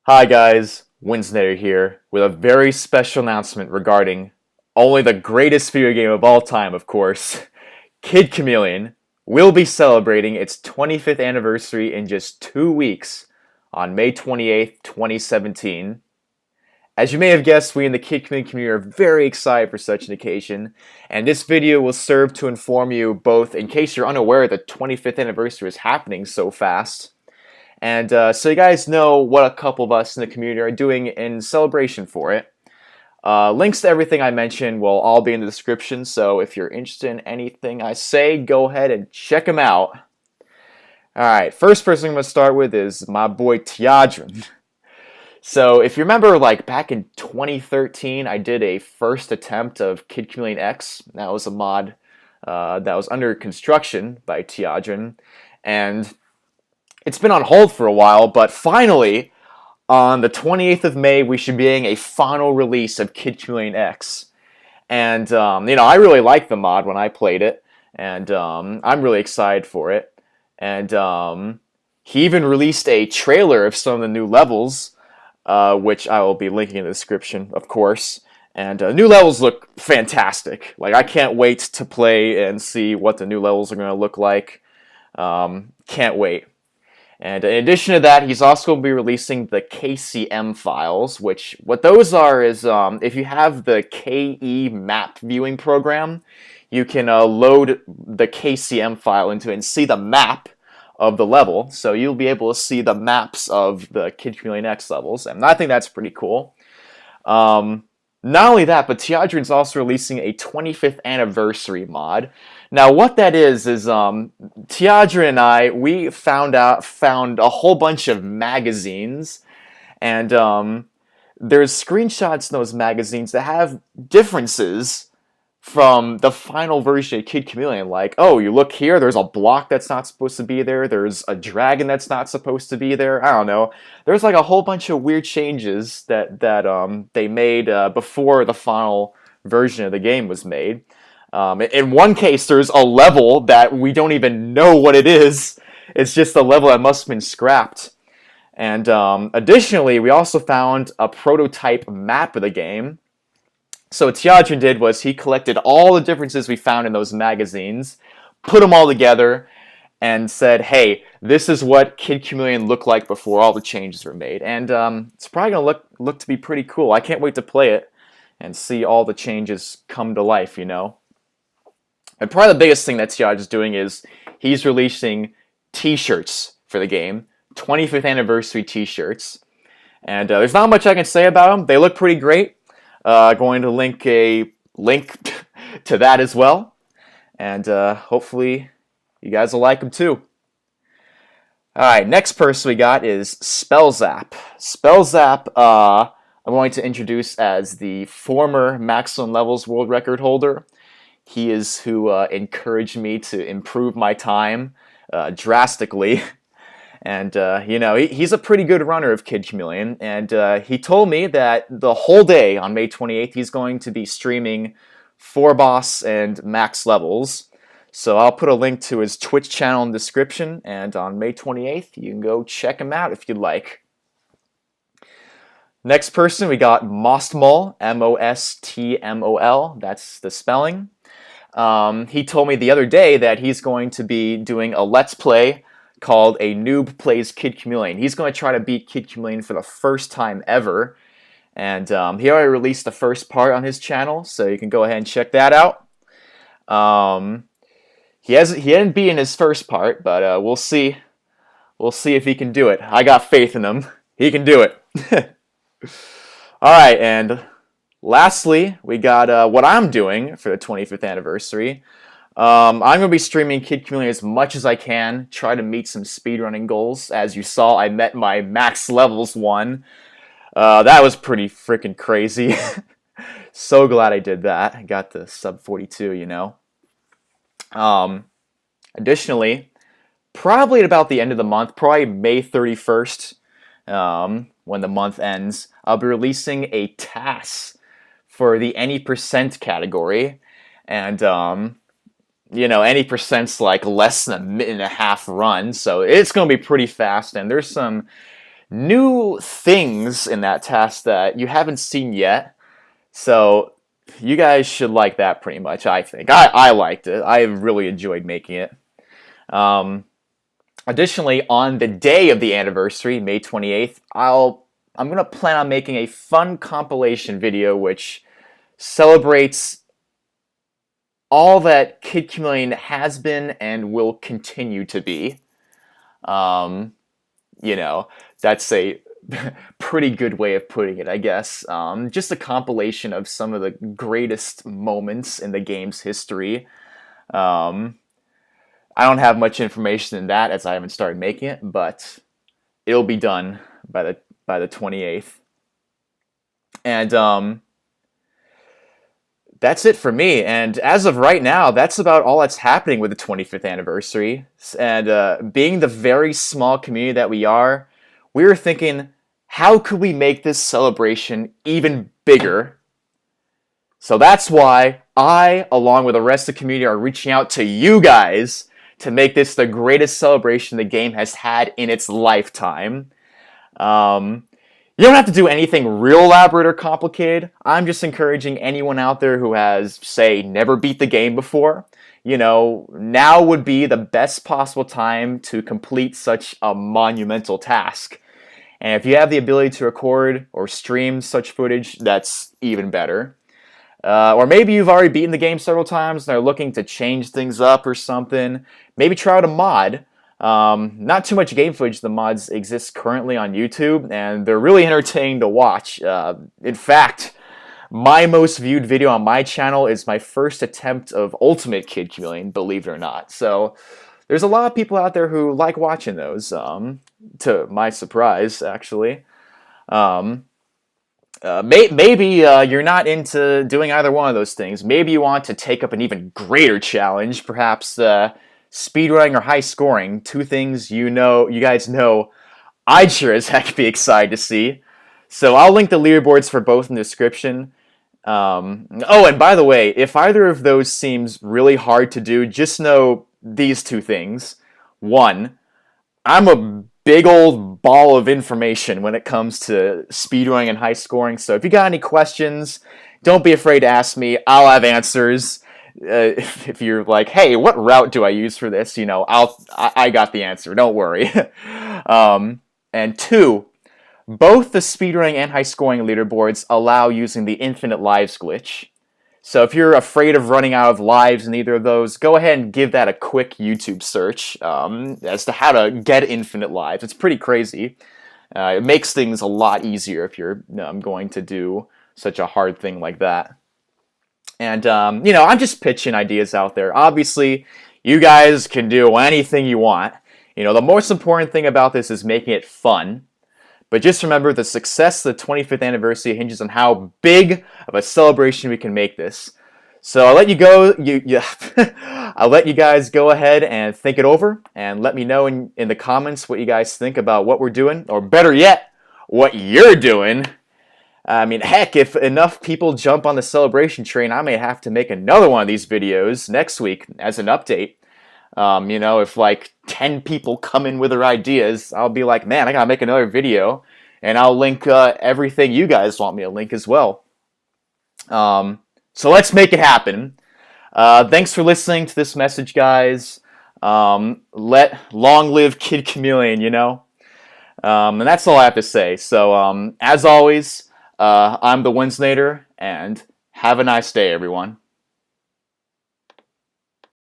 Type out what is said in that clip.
Hi guys, Winsnator here with a very special announcement regarding only the greatest video game of all time, of course. Kid Chameleon will be celebrating its 25th anniversary in just 2 weeks on May 28th, 2017. As you may have guessed, we in the Kid Chameleon community are very excited for such an occasion, and this video will serve to inform you both in case you're unaware the 25th anniversary is happening so fast, and so you guys know what a couple of us in the community are doing in celebration for it. Links to everything I mentioned will all be in the description, so if you're interested in anything I say, go ahead and check them out. Alright, first person I'm going to start with is my boy Tyadran. So if you remember, like back in 2013, I did a first attempt of Kid Chameleon X. That was a mod that was under construction by Tyadran, and it's been on hold for a while, but finally, on the 28th of May, we should be getting a final release of Kid Chameleon X. And, I really liked the mod when I played it, and I'm really excited for it. And he even released a trailer of some of the new levels, which I will be linking in the description, of course. And new levels look fantastic. Like, I can't wait to play and see what the new levels are going to look like. Can't wait. And in addition to that, he's also going to be releasing the KCM files, which what those are is if you have the KE map viewing program, you can load the KCM file into it and see the map of the level. So you'll be able to see the maps of the Kid Chameleon X levels, and I think that's pretty cool. Not only that, but Tyadran's also releasing a 25th anniversary mod. Now, what that is Tyadran and we found a whole bunch of magazines, and there's screenshots in those magazines that have differences from the final version of Kid Chameleon. Like, oh, you look here, there's a block that's not supposed to be there, there's a dragon that's not supposed to be there, I don't know. There's like a whole bunch of weird changes that they made before the final version of the game was made. In one case, there's a level that we don't even know what it is. It's just a level that must have been scrapped. And additionally, we also found a prototype map of the game. So what Tyadran did was he collected all the differences we found in those magazines, put them all together, and said, hey, this is what Kid Chameleon looked like before all the changes were made. And it's probably going to look to be pretty cool. I can't wait to play it and see all the changes come to life, you know. And probably the biggest thing that Tyadran's doing is he's releasing t-shirts for the game, 25th anniversary t-shirts. And there's not much I can say about them. They look pretty great. Going to link a link to that as well, and hopefully you guys will like them too. Alright, next person we got is Spellzapp. Spellzapp, I'm going to introduce as the former maximum levels world record holder. He is who encouraged me to improve my time drastically. And, he's a pretty good runner of Kid Chameleon, and he told me that the whole day on May 28th he's going to be streaming 4 boss and max levels. So I'll put a link to his Twitch channel in the description, and on May 28th you can go check him out if you'd like. Next person we got Mostmol, M-O-S-T-M-O-L, that's the spelling. He told me the other day that he's going to be doing a Let's Play called A Noob Plays Kid Chameleon. He's going to try to beat Kid Chameleon for the first time ever. And he already released the first part on his channel, so you can go ahead and check that out. He hadn't beaten his first part, but we'll see. We'll see if he can do it. I got faith in him. He can do it. Alright, and lastly, we got what I'm doing for the 25th anniversary. I'm going to be streaming Kid Chameleon as much as I can, try to meet some speedrunning goals. As you saw, I met my max levels one. That was pretty freaking crazy. So glad I did that. I got the sub 42, you know. Additionally, probably at about the end of the month, probably May 31st, when the month ends, I'll be releasing a TAS for the any percent category. And, any percent's like less than a minute and a half run, so it's going to be pretty fast, and there's some new things in that task that you haven't seen yet. So you guys should like that pretty much, I think. I liked it. I really enjoyed making it. Um, Additionally, on the day of the anniversary, May 28th, I'm going to plan on making a fun compilation video which celebrates all that Kid Chameleon has been and will continue to be. Um, you know, that's a pretty good way of putting it, I guess. Just a compilation of some of the greatest moments in the game's history. Um, I don't have much information in that as I haven't started making it, but it'll be done by the 28th. And that's it for me. And as of right now, that's about all that's happening with the 25th anniversary. And being the very small community that we were thinking, how could we make this celebration even bigger? So that's why I, along with the rest of the community, are reaching out to you guys to make this the greatest celebration the game has had in its lifetime. You don't have to do anything real elaborate or complicated. I'm just encouraging anyone out there who has, say, never beat the game before. Now would be the best possible time to complete such a monumental task. And if you have the ability to record or stream such footage, that's even better. Or maybe you've already beaten the game several times and are looking to change things up or something. Maybe try out a mod. Not too much game footage. The mods exist currently on YouTube, and they're really entertaining to watch. In fact, my most viewed video on my channel is my first attempt of Ultimate Kid Chameleon, believe it or not. So there's a lot of people out there who like watching those, to my surprise, actually. Maybe you're not into doing either one of those things. Maybe you want to take up an even greater challenge, perhaps speedrunning or high scoring. Two things you guys know I'd sure as heck be excited to see. So I'll link the leaderboards for both in the description. Oh, and by the way, if either of those seems really hard to do, just know these two things. One, I'm a big old ball of information when it comes to speedrunning and high scoring, so if you got any questions, don't be afraid to ask me. I'll have answers. If you're like, hey, what route do I use for this? I got the answer. Don't worry. And two, both the speedrunning and high scoring leaderboards allow using the infinite lives glitch. So if you're afraid of running out of lives in either of those, go ahead and give that a quick YouTube search as to how to get infinite lives. It's pretty crazy. It makes things a lot easier if you're going to do such a hard thing like that. And, I'm just pitching ideas out there. Obviously, you guys can do anything you want. The most important thing about this is making it fun. But just remember, the success of the 25th anniversary hinges on how big of a celebration we can make this. So I'll let you go. I'll let you guys go ahead and think it over, and let me know in the comments what you guys think about what we're doing, or better yet, what you're doing. I mean, heck, if enough people jump on the celebration train, I may have to make another one of these videos next week as an update. If like 10 people come in with their ideas, I'll be like, man, I gotta make another video, and I'll link everything you guys want me to link as well. So let's make it happen. Thanks for listening to this message, guys. Long live Kid Chameleon, and that's all I have to say. So, as always, I'm the Wednesnator, and have a nice day, everyone.